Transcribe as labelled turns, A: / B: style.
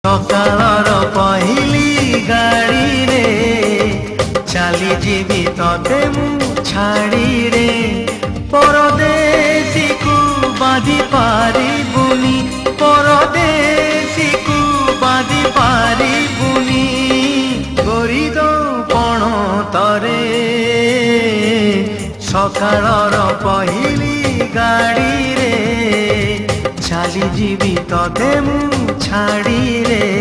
A: सकाळर पहिली गाड़ी रे चली जीवी तते मु छाड़ी रे परदेसी को बांधी पारिबुनी परदेसी को बांधी पारिबुनी गोरी दो पण तरे सकाळर पहिली गाड़ी रे चली जीवी तते मु छाड़ी रे।